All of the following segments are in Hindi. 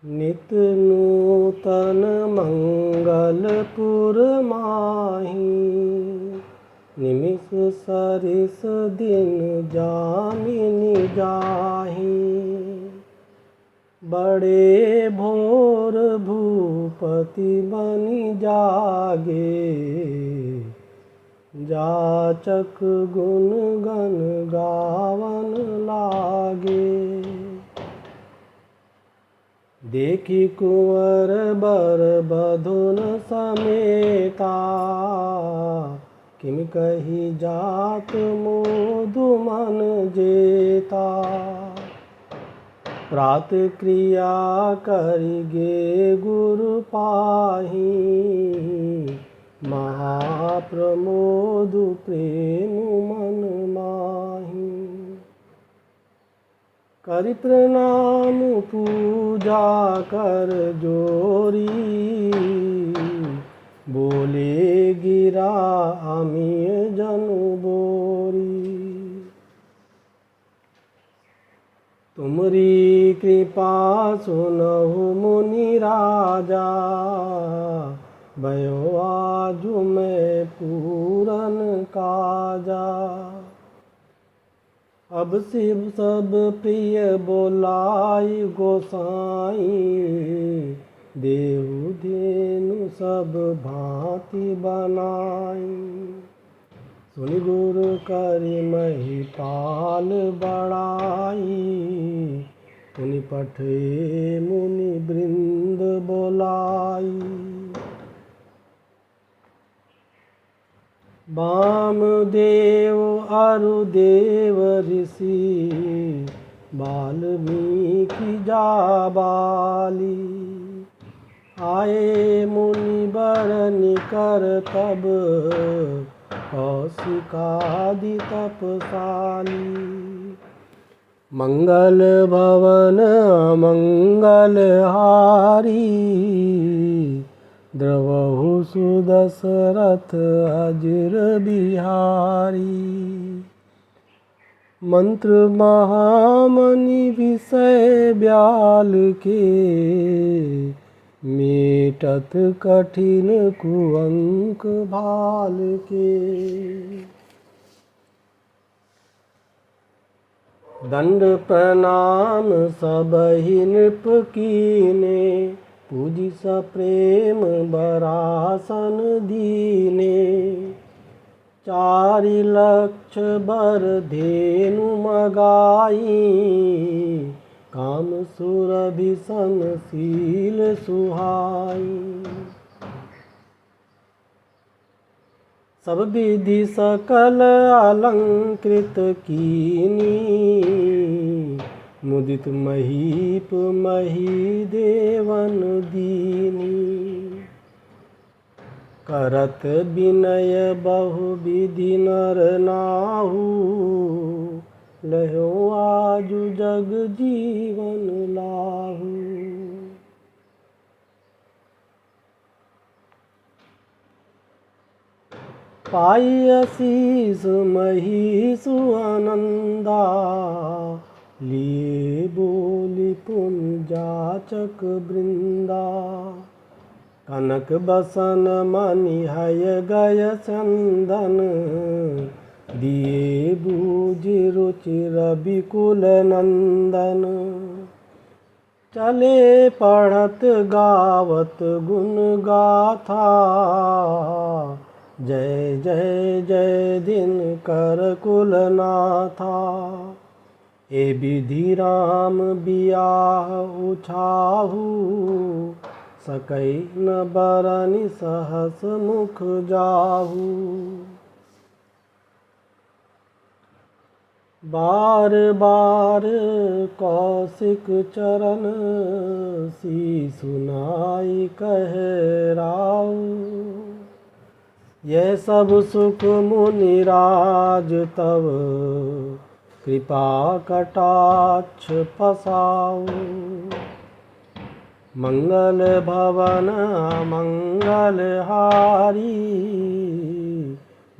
नित नूतन मंगलपुर माही, निमिष सरिस दिन जामिनी जाही। बड़े भोर भूपति बनि जागे, जाचक गुण गण गावन लागे। देखी कुंवर बर बधुन समेता, किम कही जात मोदु मन जेता। प्रात क्रिया करिगे गुरु पाही, महाप्रमोदु प्रेम मन माही। करि प्रणाम पूजा कर जोरी, बोले गिरा अमिय जनु बोरी। तुमरी कृपा सुनहु मुनि राजा, भयो आजु मैं पूरन काजा। अब शिव सब प्रिय बोलाई गोसाई, देहु धेनु सब भांति बनाई। सुनि गुरु करि महिपाल बड़ाई, पुनि पठे मुनि वृंद बोलाई। वामदेव अरुदेव ऋषि, वाल्मीकि जाबाली। आए मुनि बर निकर तब, कौशिकादि तपसाली। मंगल भवन मंगल हारी, द्रवहु सुदशरथ अजिर बिहारी। मंत्र महामणि विषय ब्याल के, मेटत कठिन कुअंक भाल के। दंड प्रणाम सबहि नृप कीने, पूजि सप्रेम बरासन दीने। चारि लक्ष बर धेनु मगाई, काम सुरभि सम शील सुहाई। सब विधि सकल अलंकृत कीनी, मुदित महीप मही देवन दीनी। करत विनय बहु विधि नर नाहु, लहो आजु जग जीवन लाहू। पाई असीस महीसु आनंदा, लिए बोली पुन जाचक वृंदा। कनक बसन मणि हय गय चंदन, दिए बूझि रुचि रविकुल नंदन। चले पढ़त गावत गुण गाथा, जय जय जय दिन कर कुल नाथा। ए विधि राम बियाह उछाहू, सकै न बरनि सहस मुख जाहू। बार बार कौशिक चरण, शीशु नाई कहे राऊ। यह सब सुख मुनि राज तब, कृपा कटाक्ष पसाऊ। मंगल भवन मंगल हारी,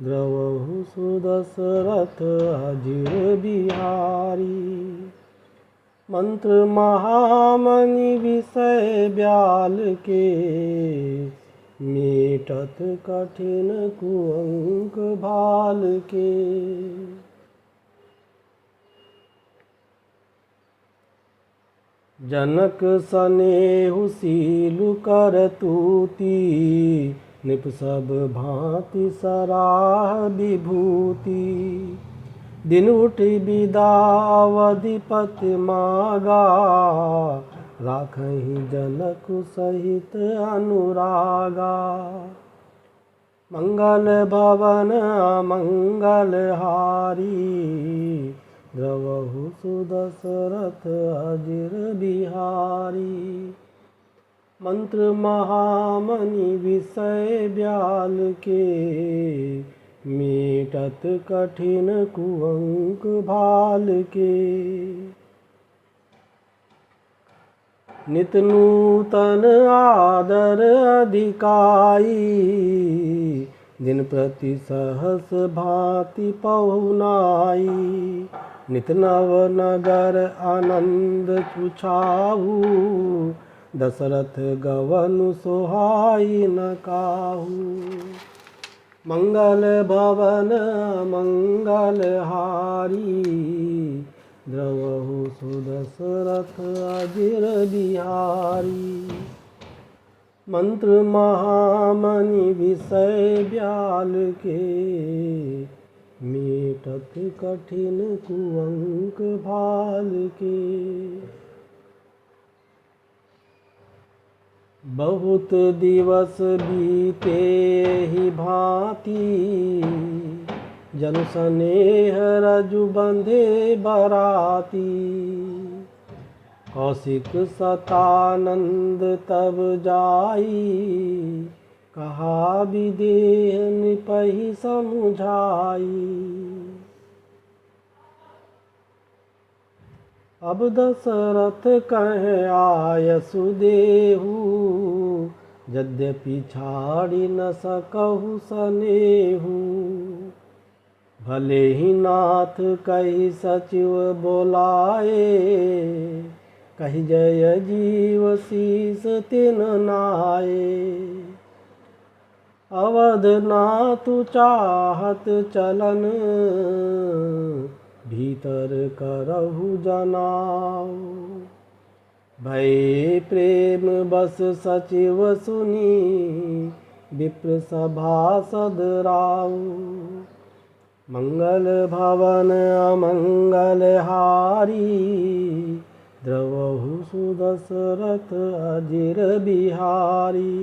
द्रवहु सुदशरथ अजिर बिहारी। मंत्र महामणि विषय ब्याल के, मेटत कठिन कुअंक भाल के। जनक सनेहु सीलु कर तूती, निप सब भांति सराह विभूति। दिन उठि बिदा अवधिपति मागा, राखहि जनक सहित अनुरागा। मंगल भवन अमंगल हारी, द्रवहु सुदशरथ अजिर बिहारी। मंत्र महामणि विषय ब्याल के, मेटत कठिन कुअंक भाल के। नित नूतन आदर अधिकाई, दिन प्रति सहस भांति पहुनाई। नित नव नगर आनंद छुछाऊ, दशरथ गवन सोहाई न काहू। मंगल भवन मंगल हारी, द्रवहु सुदशरथ अजिर बिहारी। मंत्र महामणि विषय ब्याल के, मेटत कठिन कुअंक भाल के। बहुत दिवस बीते ही भांति, जन स्नेह रजु बंधे बराती। कौशिक सतानंद तब जाई, कहा विदेह निपहि समुझाई। अब दशरथ कहे आयसु देहु, यद्यपि छाड़ी न सकहु सनेहु। भले ही नाथ कही सचिव बोलाए, कही जय जीव शीस तिन नाये। अवध नाथु चाहत चलन, भीतर करहु जनाओ। भय प्रेम बस सचिव सुनी, विप्र सभासद राऊ। मंगल भवन अमंगल हारी, द्रवहु सुदशरथ अजिर बिहारी।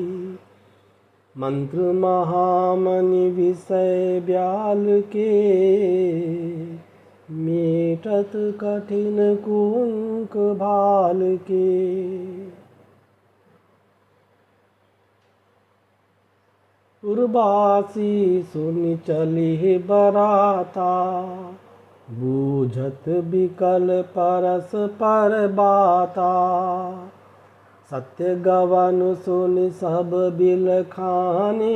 मंत्र महामणि विषय ब्याल के, मेटत कठिन कुअंक भाल के। उर्वासी सुनि चलिहि बराता, बूझत बिकल परस पर बाता। सत्य गवन सुनि सब बिलखाने,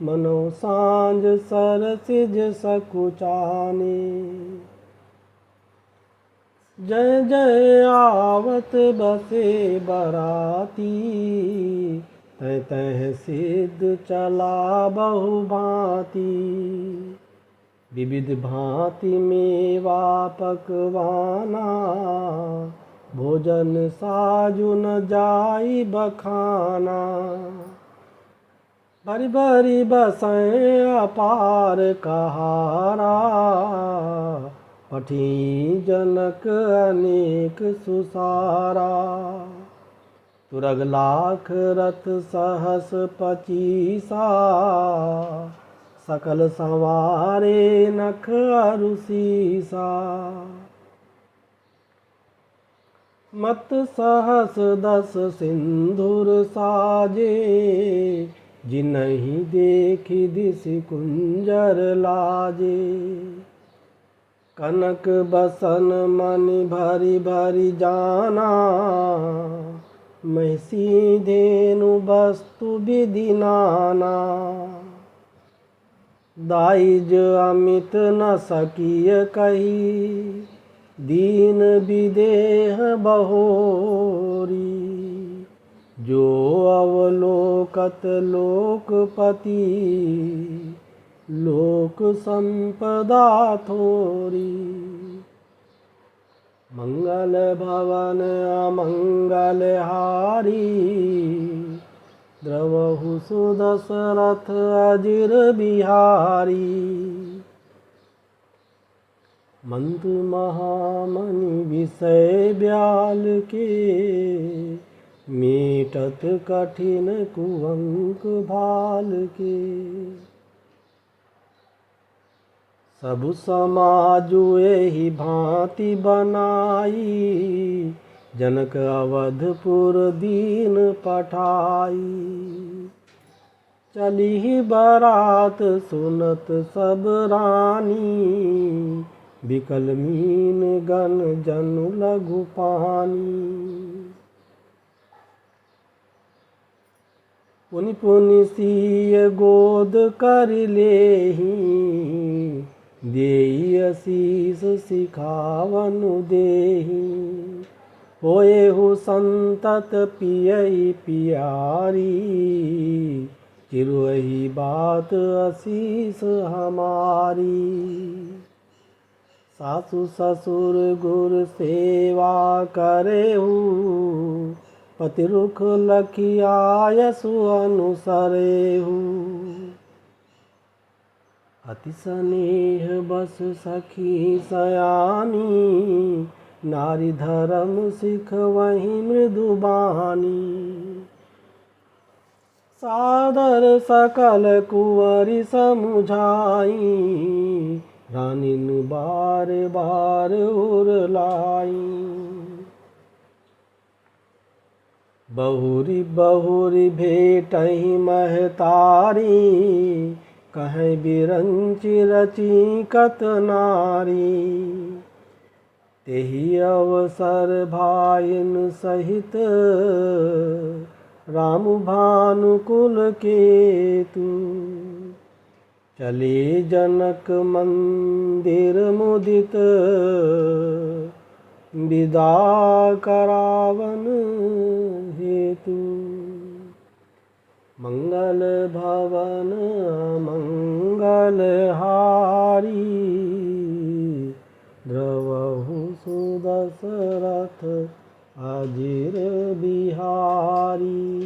मनो सांझ सरसिज सकुचाने। जय जय आवत बसे बराती, तह तह सिद्ध चला बहु भांति। विविध भांति मेवा पकवाना, भोजन साजु न जाई बखाना। भरी भरी बसें अपार कहारा, पठी जनक अनेक सुसारा। तुरग लाख रथ सहस पचीसा, सकल संवारे नख अरु सीसा। मत सहस दस सिंधुर साजे, जिनहि देखि दिसि कुंजर लाजे। कनक बसन मणि भरी भरी जाना, महिषी धेनु वस्तु विधि नाना। दाइज अमित न सकिय कही, दीन विदेह बहोरी। जो अवलोकत लोकपति, लोक संपदा थोरी। मंगल भवन अमंगल हारी, द्रवहु सुदशरथ अजिर बिहारी। मंत्र महामणि विषय ब्याल के, मीटत कठिन कुअंक भाल के। सब समाजु एहि भांति बनाई, जनक अवधपुर दीन पठाई। चली बारात सुनत सब रानी, बिकल मीन गन जनु लघु पानी। पुनि पुनि सिय गोद कर लेहि, देई असीस सिखावनु देहि। होएहु संतत पियई पियारी, चिरुहि बात असीस हमारी। सासु ससुर गुर सेवा करेहु, पति रुख लखियायसु अनुसरेहु। अति स्नेह बस सखी सयानी, नारी धर्म सिखवहि मृदुबानी। सादर सकल कुंवरी समुझाई, रानिन बार बार उरलाई। बहुरी बहुरी भेटहि महतारी, कहे बिरंचि रची कत नारी। तेहि अवसर भाइन सहित, राम भानुकुल केतु। चले जनक मंदिर मुदित, विदा करावन हेतु। मंगल भवन मंगल हारी, द्रवहु सुदशरथ अजिर बिहारी।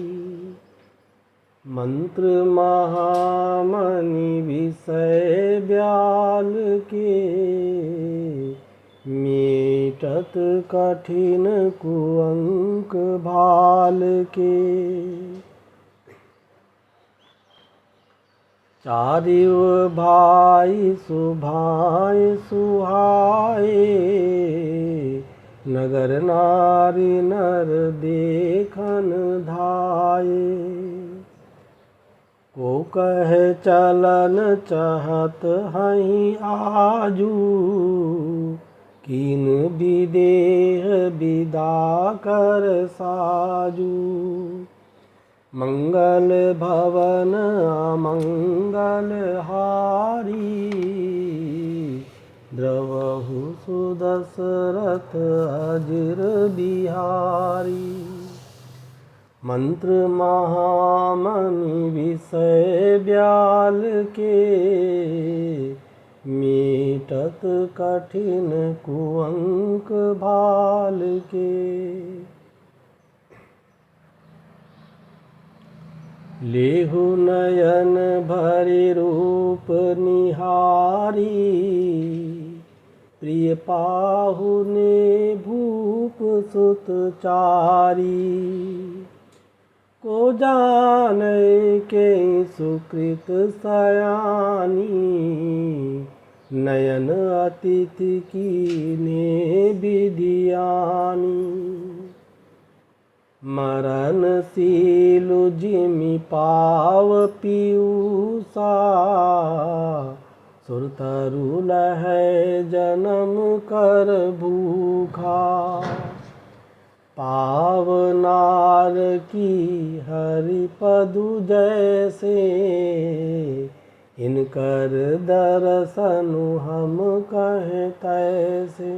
मंत्र महामणि विषय ब्याल के, मीटत कठिन कुअंक भाल के। चारिव भाई सुभाए सुहाए, नगर नारी नर देखन धाये। को कहे चलन चहत हहीं आजू, कीन विदेह विदा कर साजू। मंगल भवन अमंगल हारी, द्रवहु सुदशरथ अजिर बिहारी। मंत्र महामणि विषय ब्याल के, मीटत कठिन कुअंक भाल के। लेहु नयन भरि रूप निहारी, प्रिय पाहुने भूप सुत चारी। को जाने के सुकृत सयानी, नयन अतिथि कीने विधियानी। मरणशीलु जिमि पाव पीयूषा, सुरतरु लहै जन्म कर भूखा। पावनार की हरिपदु जैसे, इनकर दर्शनु हम कहें तैसे।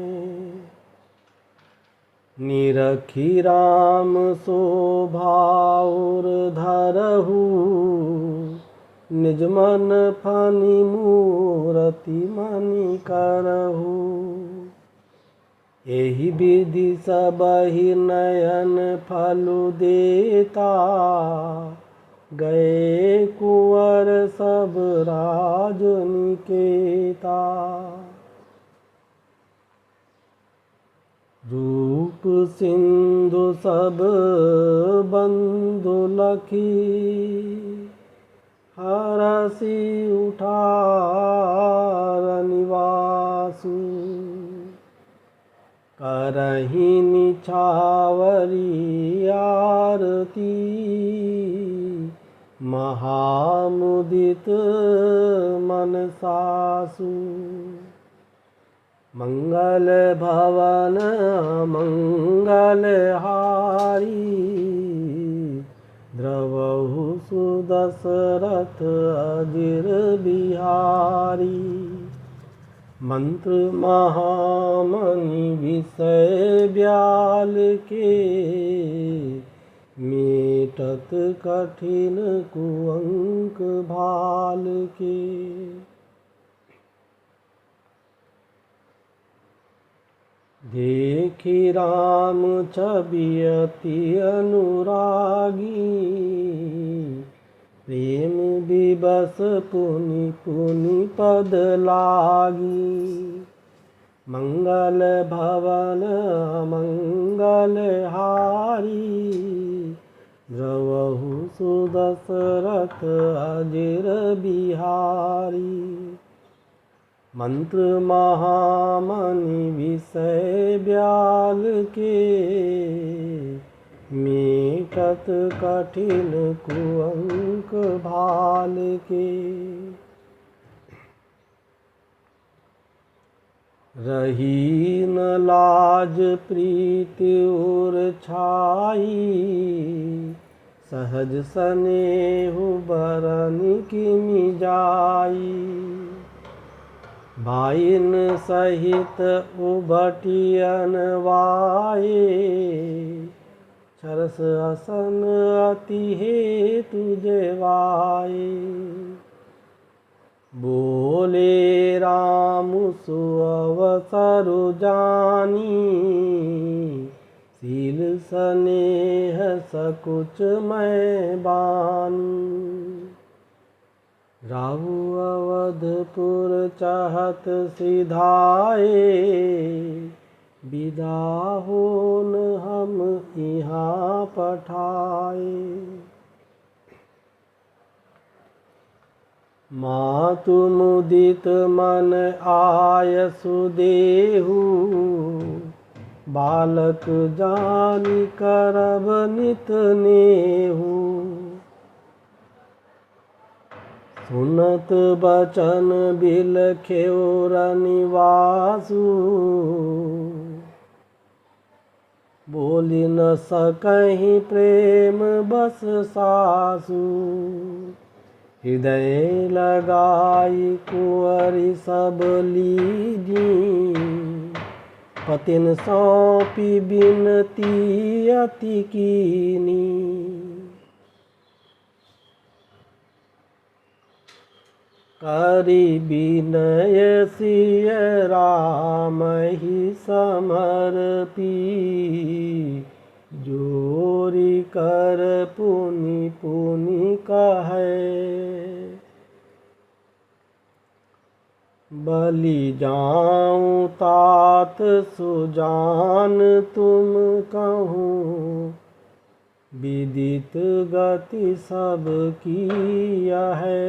निरखी राम शोभाउर धरहु, निज मन फनि मूरति मनि करहु। एहि विधि सबहि नयन फलु देता, गए कुंवर सब राज निकेता। रूप सिंधु सब बंधु लखी, हरषि उठार निवासु। करहि निछावरी आरती, महामुदित मनसासु। मंगल भवन मंगल हारी, द्रवहु सुदशरथ अजिर बिहारी। मंत्र महामणि विषय ब्याल के, मेटत कठिन कुअंक भाल के। देखी राम छवि अति अनुरागी, प्रेम विवश पुनि पुनि पद लागी। मंगल भवन मंगल हारी, द्रवहु सुदशरथ अजिर बिहारी। मंत्र महामणि विषय ब्याल के, मेटत कठिन कुअंक भाल के। रही न लाज प्रीति उर छाई, सहज स्नेहु बरनि किमि जाई। भाइन सहित उभटियन वाए, सरस असन अति हेतु जेवाए। बोले राम सु अवसरु जानी, शील स्नेह सकुच मैं बानी। राहु अवधपुर चाहत सिधाए, विदा होन हम यहाँ पठाए। मातु मुदित मन आय सुदेहु, बालक जानि करब नित नेहु। सुनत बचन बिलखेउ रनिवासु, बोली न सकहि प्रेम बस सासु। हृदय लगाई कुंवरी सब लीजी, पतिन सौंपी बिनती अति कीनी। करि विनय सिय रामहि समर्पी, जोरि कर पुनि पुनि कहे। बलि जाऊं तात सुजान तुम कहूँ, विदित गति सब की है।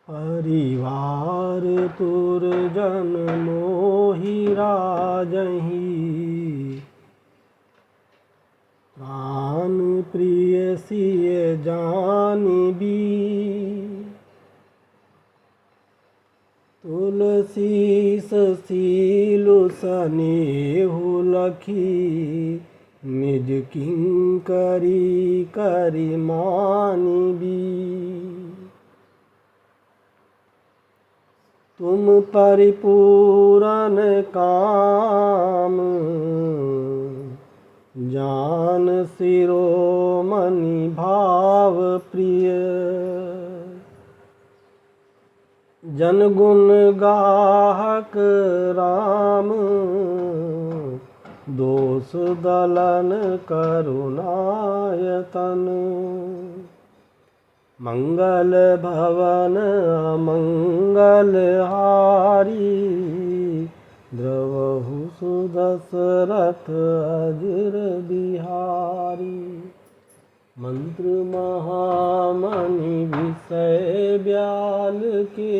परिवार पुरजन मोहि राजहि, प्राण प्रिय सिय जानिबी। तुलसीस सीलु सनेहु लखी निज किंकरी करि मानिबी। तुम परिपूरन काम जान शिरोमणि भाव प्रिय। जन गुण गाहक राम दोष दलन करुणायतन। मंगल भवन अमंगल हारी द्रवहु सुदशरथ अजिर बिहारी। मंत्र महामणि विषय ब्याल के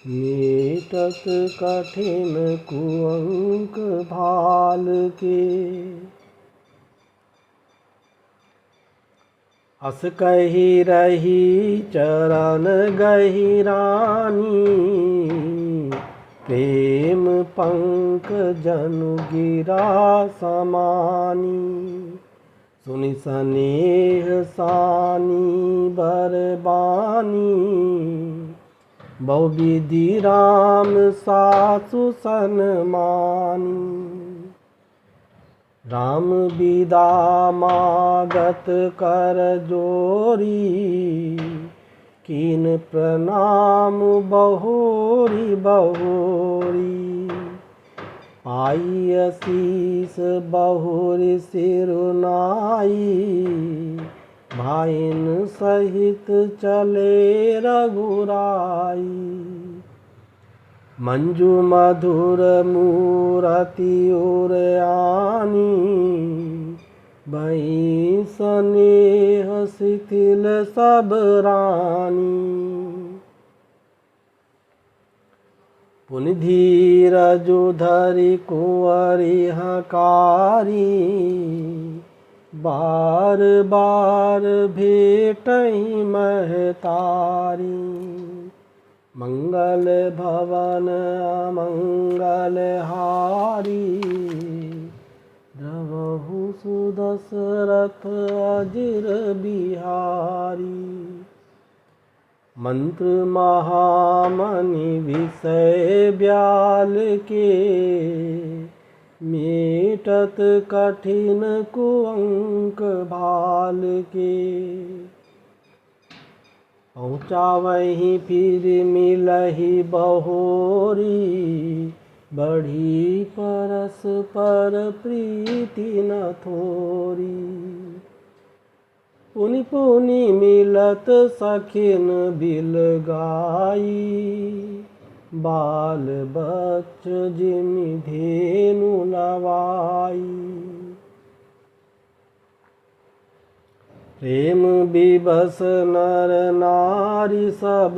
मीटत कठिन कुअंक भाल के। अस कही रही चरण गहिरानी प्रेम पंक जनु गिरा समानी। सुनि सनेह सानी बरबानी बहु विधि राम सासु सनमानी। राम बिदा मागत कर जोरी कीन प्रणाम बहोरी बहोरी। पाई असीस बहुरी सिरुनाई भाइन सहित चले रघुराई। मंजू मधुर मूरति उर आनी भई स्नेह शिथिल सब रानी। पुनि धीरजु धरि कुंवरी हकारी बार बार भेटहि महतारी। मंगल भवन अमंगल हारी द्रवहु सुदशरथ अजिर बिहारी। मंत्र महामणि विषय ब्याल के मीटत कठिन कुअंक भाल के। पहुँचा वहीं फिर मिलहि बहोरी बढ़ी परस्पर प्रीति न थोरी। पुनि पुनि मिलत सखिन बिल गाई बाल बच्च जिमि धेनु लवाई। प्रेम विवश नर नारी सब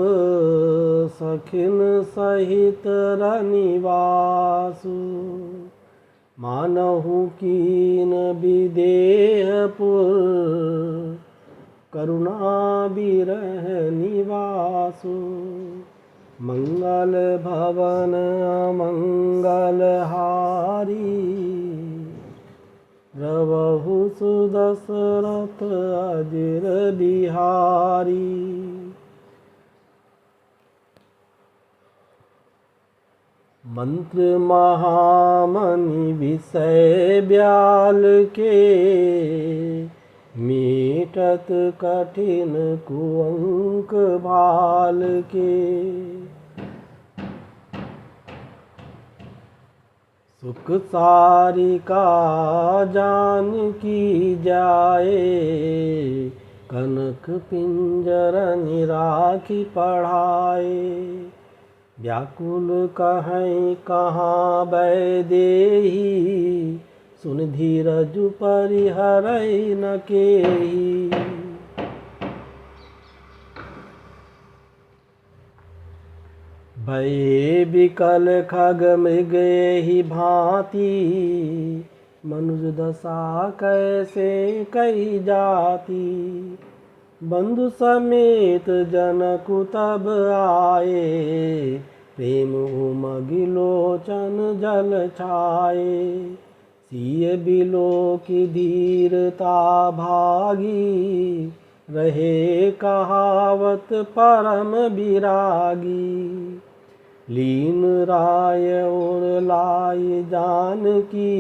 सखिन सहित रनिवासु। मानहु कीन विदेहपुर करुणा बिरह निवासु। मंगल भवन अमंगल हारी द्रवहु सुदशरथ अजिर बिहारी। मंत्र महामणि विषय ब्याल के मीटत कठिन कुअंक भाल के। सुख सारिका जानकी जाए कनक पिंजरनि राखी पढ़ाए। व्याकुल कहीं कहाँ बैदेही सुन धीरजु परिहरै न केही। भये विकल खग मृग ही भांति मनुज दशा कैसे कही जाती। बंधु समेत जनकु तब आए, प्रेम उमगि लोचन जल छाए। सिय बिलो की धीरता भागी, रहे कहावत परम विरागी। लीन राय और लाई जानकी,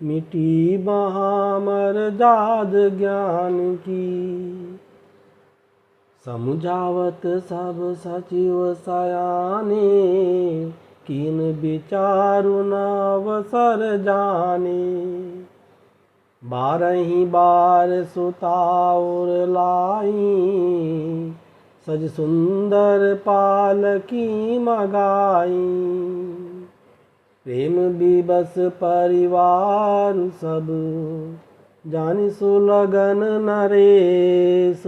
मिटी महामर जाद ज्ञान की। समुझावत सब सचिव सयाने, कीन विचारु न अवसर जाने। बारही बार सुता और लाई, सज सुंदर पालकी मगाई। प्रेम विवश परिवार सब, जानि सुलगन नरेश।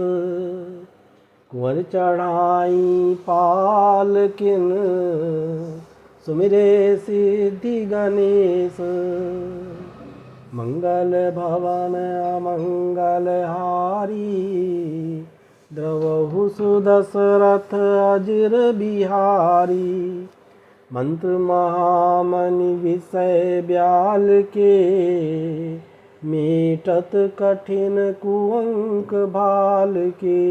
कुंवर चढ़ाई पालकिन, सुमिरे सिद्धि गणेश। मंगल भवन अमंगल हारी, द्रवहु सुदशरथ अजिर बिहारी। मंत्र महामनि विषय ब्याल के, मेटत कठिन कुअंक भाल के।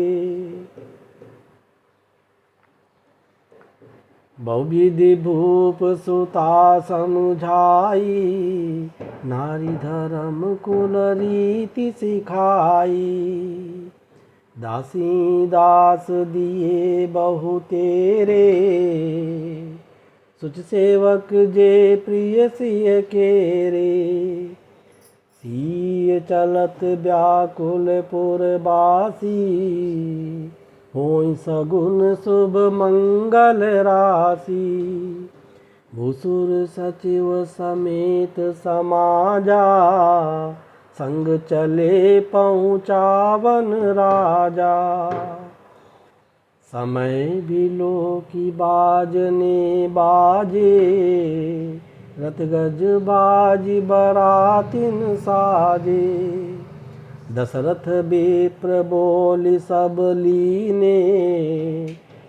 बहुविधि भूप सुता समुझाई, नारी धर्म कुल रीति सिखाई। दासी दास दिए बहु तेरे, सुच सेवक जे प्रिय सिय केरे। सिय चलत व्याकुल पुरबासी, होई सगुन शुभ मंगल राशि। भूसुर सचिव समेत समाजा, संग चले पहुँचावन राजा। समय बिलो की बाजने बाजे, रथ गज बाजी बरातिन साजे। दशरथ विप्र बोली सब लीने,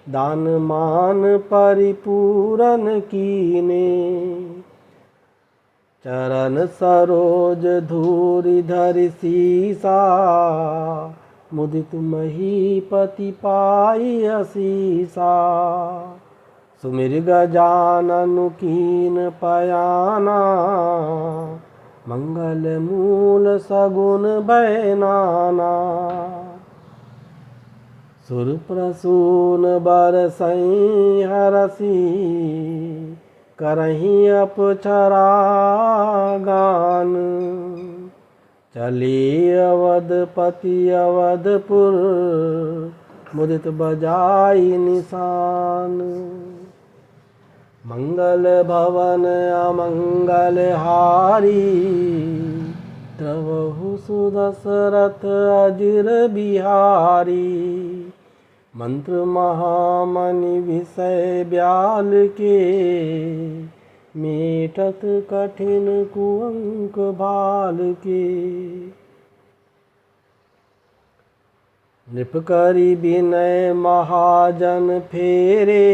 दान मान परिपूरन कीने। चरण सरोज धूरि धरि सीसा, मुदित महीपति पाई असीसा। सुमिर गजानन कीन पयाना, मंगल मूल सगुन बैनाना। सुर प्रसून बरसई हरसी, करहीं अपचरा गान। चले अवधपति अवधपुर, मुदित बजाई निशान। मंगल भवन अमंगल हारी, द्रवहु सुदशरथ अजिर बिहारी। मंत्र महामनि विषय ब्याल के, मेटत कठिन कुअंक भाल के। नृप करि विनय महाजन फेरे,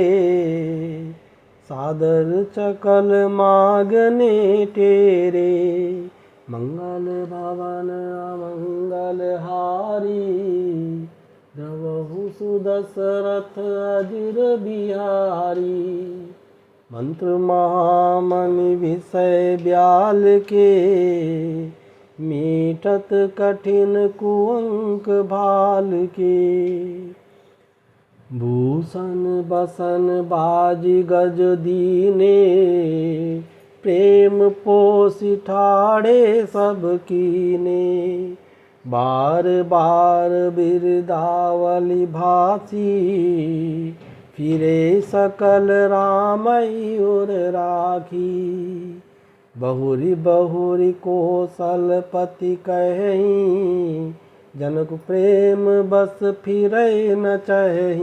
सादर चकल मागने टेरे। मंगल भवन अमंगल हारी, द्रवहु सुदशरथ अजिर बिहारी। मंत्र महामनि विषय ब्याल के, मीटत कठिन कुअंक भाल के। भूषण बसन बाजी गज दीने, प्रेम पोषि ठाड़े सब कीने। बार बार बिरदावली भासी, फिरे सकल रामई उर राखी। बहुरी बहुरी कौशलपति कहीं, जनक प्रेम बस फिरै न चही।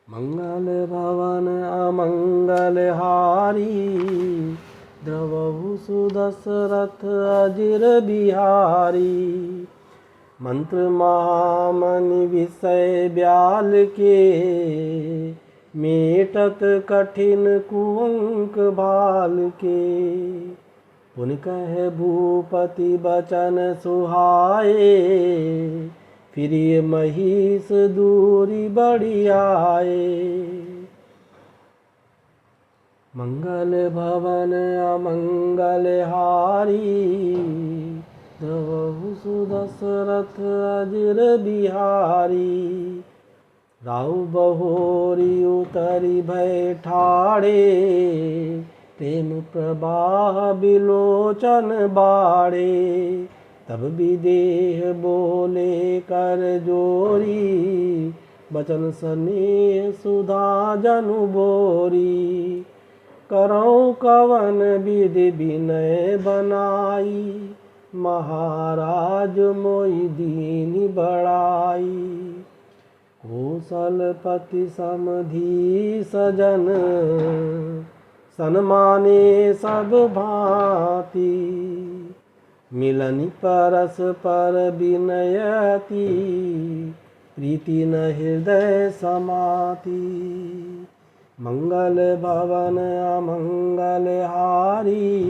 मंगल भवन अमंगल हारी, द्रवहु सुदशरथ अजिर बिहारी। मंत्र महामनि विषय ब्याल के, मेटत कठिन कुअंक भाल के। पुन कह भूपति बचन सुहाए, फिरिय महिष दूरी बढ़ी आए। मंगल भवन अमंगल हारी, द्रवहु सुदशरथ अजिर बिहारी। राहु बहोरी उतरी भय ठाड़े, प्रेम प्रवाह बिलोचन बाड़े। तब विदेह बोले कर जोरी, बचन स्नेह सुधा जनु बोरी। करौं कवन विधि विनय बनाई, महाराज मोहि दीन बड़ाई। कौशलपति समधी सजन, सन्माने सब भांति। मिलनि परस्पर विनयति, प्रीति न हृदय समाति। मंगल भवन अमंगल हारी,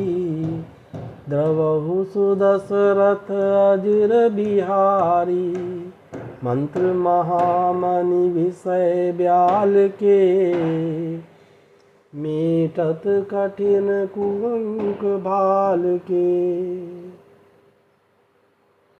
द्रवहु सुदशरथ अजिर बिहारी। मंत्र महामनि विषय ब्याल के, मेटत कठिन कुअंक भाल के।